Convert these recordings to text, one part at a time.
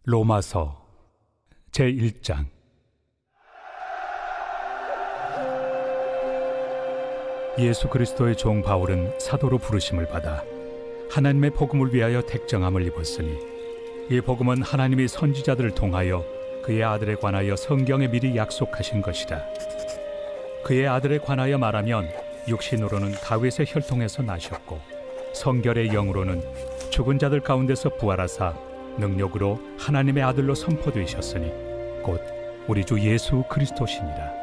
로마서 제1장. 예수 그리스도의 종 바울은 사도로 부르심을 받아 하나님의 복음을 위하여 택정함을 입었으니, 이 복음은 하나님이 선지자들을 통하여 그의 아들에 관하여 성경에 미리 약속하신 것이라. 그의 아들에 관하여 말하면 육신으로는 다윗의 혈통에서 나셨고, 성결의 영으로는 죽은 자들 가운데서 부활하사 능력으로 하나님의 아들로 선포되셨으니 곧 우리 주 예수 그리스도시니라.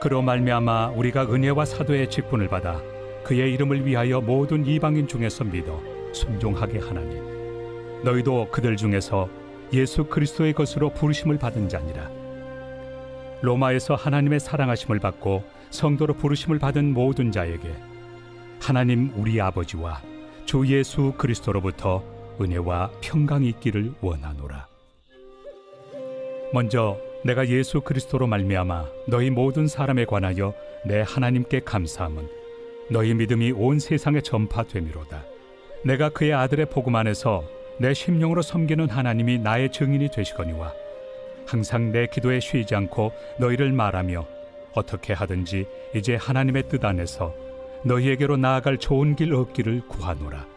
그로 말미암아 우리가 은혜와 사도의 직분을 받아 그의 이름을 위하여 모든 이방인 중에서 믿어 순종하게 하나니, 너희도 그들 중에서 예수 그리스도의 것으로 부르심을 받은 자니라. 로마에서 하나님의 사랑하심을 받고 성도로 부르심을 받은 모든 자에게 하나님 우리 아버지와 주 예수 그리스도로부터 은혜와 평강이 있기를 원하노라. 먼저 내가 예수 그리스도로 말미암아 너희 모든 사람에 관하여 내 하나님께 감사함은 너희 믿음이 온 세상에 전파되미로다. 내가 그의 아들의 복음 안에서 내 심령으로 섬기는 하나님이 나의 증인이 되시거니와, 항상 내 기도에 쉬지 않고 너희를 말하며 어떻게 하든지 이제 하나님의 뜻 안에서 너희에게로 나아갈 좋은 길 얻기를 구하노라.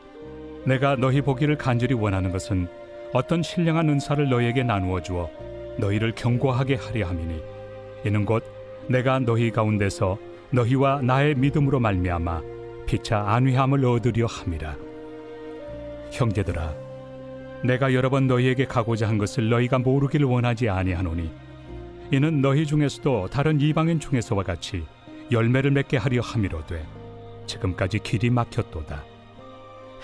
내가 너희 보기를 간절히 원하는 것은 어떤 신령한 은사를 너희에게 나누어 주어 너희를 경고하게 하려 함이니, 이는 곧 내가 너희 가운데서 너희와 나의 믿음으로 말미암아 피차 안위함을 얻으려 함이라. 형제들아, 내가 여러 번 너희에게 가고자 한 것을 너희가 모르기를 원하지 아니하노니, 이는 너희 중에서도 다른 이방인 중에서와 같이 열매를 맺게 하려 함이로되 지금까지 길이 막혔도다.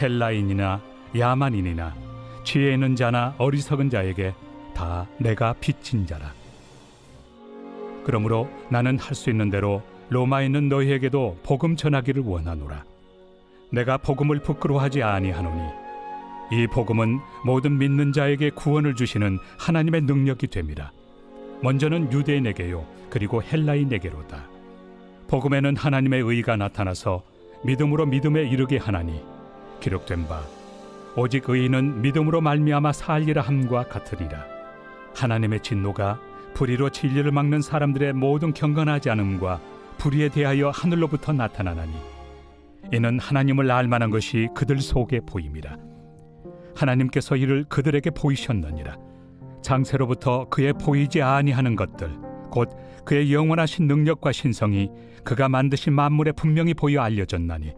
헬라인이나 야만인이나 지혜 있는 자나 어리석은 자에게 다 내가 빚진 자라. 그러므로 나는 할 수 있는 대로 로마에 있는 너희에게도 복음 전하기를 원하노라. 내가 복음을 부끄러워하지 아니하노니, 이 복음은 모든 믿는 자에게 구원을 주시는 하나님의 능력이 됨이라. 먼저는 유대인에게요, 그리고 헬라인에게로다. 복음에는 하나님의 의가 나타나서 믿음으로 믿음에 이르게 하나니, 기록된 바 오직 의인은 믿음으로 말미암아 살리라 함과 같으리라. 하나님의 진노가 불의로 진리를 막는 사람들의 모든 경건하지 않음과 불의에 대하여 하늘로부터 나타나나니, 이는 하나님을 알만한 것이 그들 속에 보임이라. 하나님께서 이를 그들에게 보이셨느니라. 장세로부터 그의 보이지 아니하는 것들, 곧 그의 영원하신 능력과 신성이 그가 만드신 만물에 분명히 보여 알려졌나니,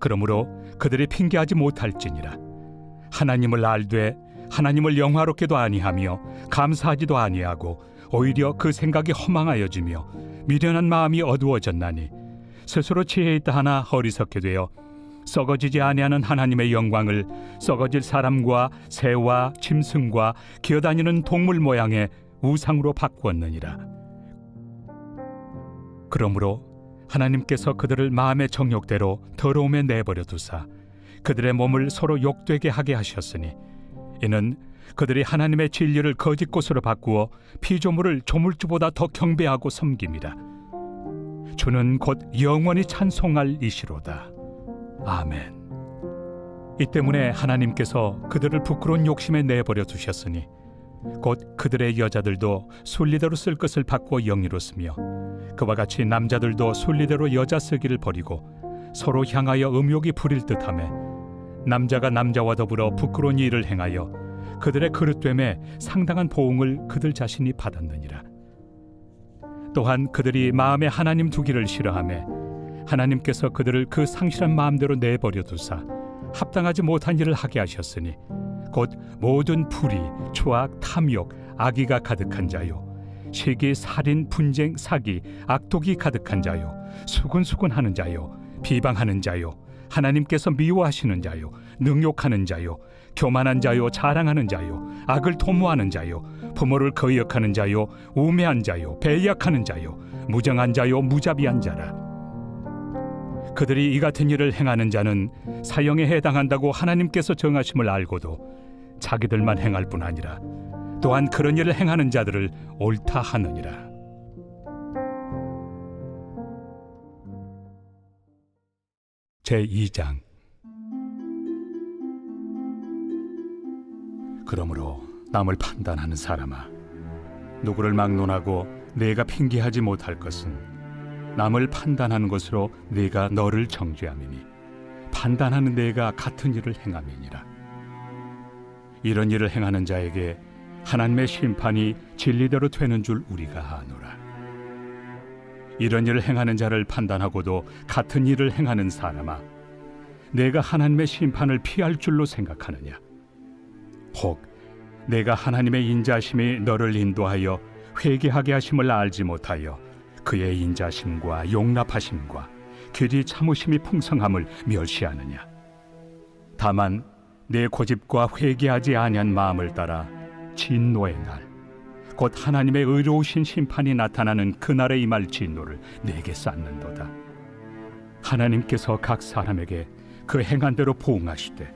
그러므로 그들이 핑계하지 못할지니라. 하나님을 알되 하나님을 영화롭게도 아니하며 감사하지도 아니하고 오히려 그 생각이 허망하여지며 미련한 마음이 어두워졌나니, 스스로 지혜 있다 하나 어리석게 되어 썩어지지 아니하는 하나님의 영광을 썩어질 사람과 새와 짐승과 기어다니는 동물 모양의 우상으로 바꾸었느니라. 그러므로 하나님께서 그들을 마음의 정욕대로 더러움에 내버려 두사 그들의 몸을 서로 욕되게 하게 하셨으니, 이는 그들이 하나님의 진리를 거짓 것으로 바꾸어 피조물을 조물주보다 더 경배하고 섬김이라. 주는 곧 영원히 찬송할 이시로다. 아멘. 이 때문에 하나님께서 그들을 부끄러운 욕심에 내버려 두셨으니, 곧 그들의 여자들도 순리대로 쓸 것을 바꾸어 영리로 쓰며, 그와 같이 남자들도 순리대로 여자 쓰기를 버리고 서로 향하여 음욕이 부릴 듯하며, 남자가 남자와 더불어 부끄러운 일을 행하여 그들의 그릇됨에 상당한 보응을 그들 자신이 받았느니라. 또한 그들이 마음에 하나님 두기를 싫어하며 하나님께서 그들을 그 상실한 마음대로 내버려 두사 합당하지 못한 일을 하게 하셨으니, 곧 모든 불의, 추악, 탐욕, 악의가 가득한 자요, 시기, 살인, 분쟁, 사기, 악독이 가득한 자요, 수군수군하는 자요, 비방하는 자요, 하나님께서 미워하시는 자요, 능욕하는 자요, 교만한 자요, 자랑하는 자요, 악을 도모하는 자요, 부모를 거역하는 자요, 우매한 자요, 배약하는 자요, 무정한 자요, 무자비한 자라. 그들이 이 같은 일을 행하는 자는 사형에 해당한다고 하나님께서 정하심을 알고도 자기들만 행할 뿐 아니라 또한 그런 일을 행하는 자들을 옳다 하느니라. 제2장. 그러므로 남을 판단하는 사람아, 누구를 막론하고 내가 핑계하지 못할 것은 남을 판단하는 것으로 내가 너를 정죄함이니 판단하는 내가 같은 일을 행함이니라. 이런 일을 행하는 자에게 하나님의 심판이 진리대로 되는 줄 우리가 아노라. 이런 일을 행하는 자를 판단하고도 같은 일을 행하는 사람아, 내가 하나님의 심판을 피할 줄로 생각하느냐? 혹 내가 하나님의 인자심이 너를 인도하여 회개하게 하심을 알지 못하여 그의 인자심과 용납하심과 길이 참으심이 풍성함을 멸시하느냐? 다만 내 고집과 회개하지 아니한 마음을 따라 진노의 날, 곧 하나님의 의로우신 심판이 나타나는 그날에 임할 진노를 내게 쌓는도다. 하나님께서 각 사람에게 그 행한 대로 보응하시되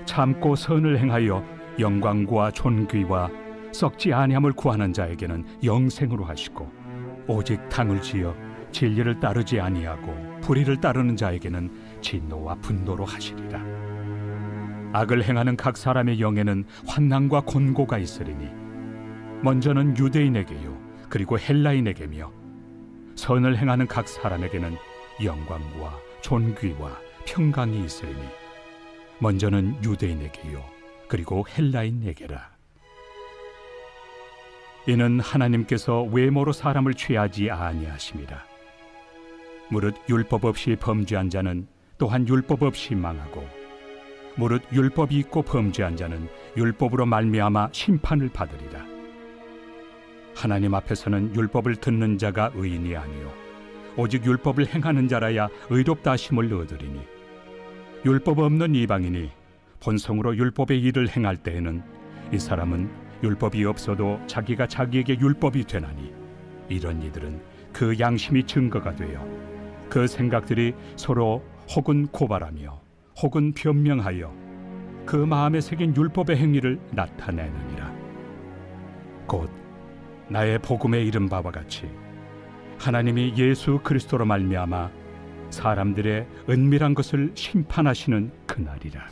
참고 선을 행하여 영광과 존귀와 썩지 아니함을 구하는 자에게는 영생으로 하시고, 오직 당을 지어 진리를 따르지 아니하고 불의를 따르는 자에게는 진노와 분노로 하시리라. 악을 행하는 각 사람의 영에는 환난과 곤고가 있으리니 먼저는 유대인에게요 그리고 헬라인에게며, 선을 행하는 각 사람에게는 영광과 존귀와 평강이 있으리니 먼저는 유대인에게요 그리고 헬라인에게라. 이는 하나님께서 외모로 사람을 취하지 아니하심이라. 무릇 율법 없이 범죄한 자는 또한 율법 없이 망하고, 무릇 율법이 있고 범죄한 자는 율법으로 말미암아 심판을 받으리라. 하나님 앞에서는 율법을 듣는 자가 의인이 아니요 오직 율법을 행하는 자라야 의롭다 하심을 얻으리니, 율법 없는 이방인이 본성으로 율법의 일을 행할 때에는 이 사람은 율법이 없어도 자기가 자기에게 율법이 되나니, 이런 이들은 그 양심이 증거가 되어 그 생각들이 서로 혹은 고발하며 혹은 변명하여 그 마음에 새긴 율법의 행위를 나타내느니라. 곧 나의 복음에 이른 바와 같이 하나님이 예수 그리스도로 말미암아 사람들의 은밀한 것을 심판하시는 그날이라.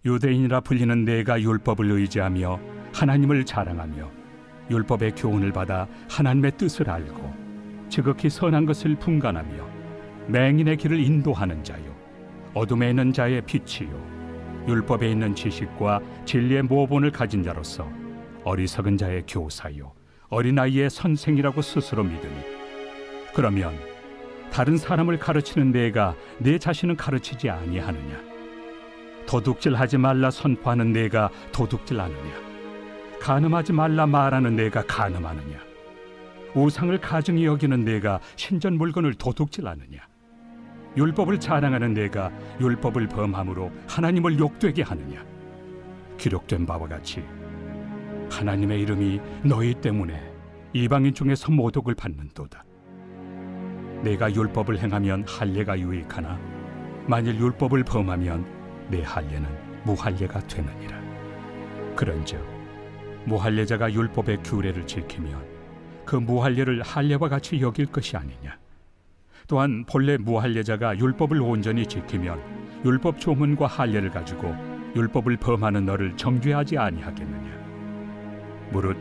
유대인이라 불리는 내가 율법을 의지하며 하나님을 자랑하며 율법의 교훈을 받아 하나님의 뜻을 알고 지극히 선한 것을 분간하며 맹인의 길을 인도하는 자요 어둠에 있는 자의 빛이요 율법에 있는 지식과 진리의 모본을 가진 자로서 어리석은 자의 교사요 어린아이의 선생이라고 스스로 믿으니, 그러면 다른 사람을 가르치는 내가 내 자신은 가르치지 아니하느냐? 도둑질하지 말라 선포하는 내가 도둑질하느냐? 간음하지 말라 말하는 내가 간음하느냐? 우상을 가증히 여기는 내가 신전 물건을 도둑질하느냐? 율법을 자랑하는 내가 율법을 범함으로 하나님을 욕되게 하느냐? 기록된 바와 같이 하나님의 이름이 너희 때문에 이방인 중에서 모독을 받는도다. 내가 율법을 행하면 할례가 유익하나 만일 율법을 범하면 내 할례는 무할례가 되느니라. 그런즉 무할례자가 율법의 규례를 지키면 그 무할례를 할례와 같이 여길 것이 아니냐? 또한 본래 무할례자가 율법을 온전히 지키면 율법 조문과 할례를 가지고 율법을 범하는 너를 정죄하지 아니하겠느냐? 무릇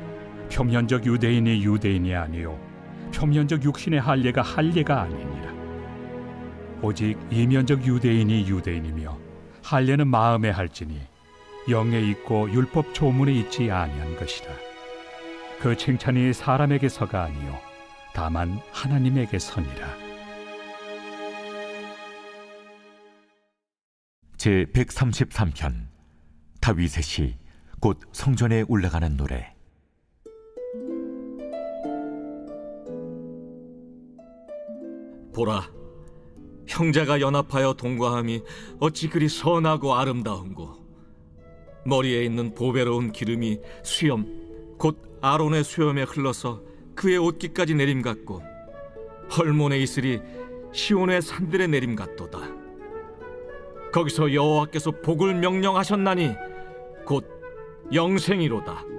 표면적 유대인이 유대인이 아니요 표면적 육신의 할례가 할례가 아니니라. 오직 이면적 유대인이 유대인이며 할례는 마음에 할지니 영에 있고 율법 조문에 있지 아니한 것이라. 그 칭찬이 사람에게서가 아니요 다만 하나님에게서니라. 제 133편 다윗의 시 곧 성전에 올라가는 노래. 보라, 형제가 연합하여 동거함이 어찌 그리 선하고 아름다운고. 머리에 있는 보배로운 기름이 수염 곧 아론의 수염에 흘러서 그의 옷깃까지 내림 같고, 헐몬에 있으리 시온의 산들의 내림 같도다. 거기서 여호와께서 복을 명령하셨나니 곧 영생이로다.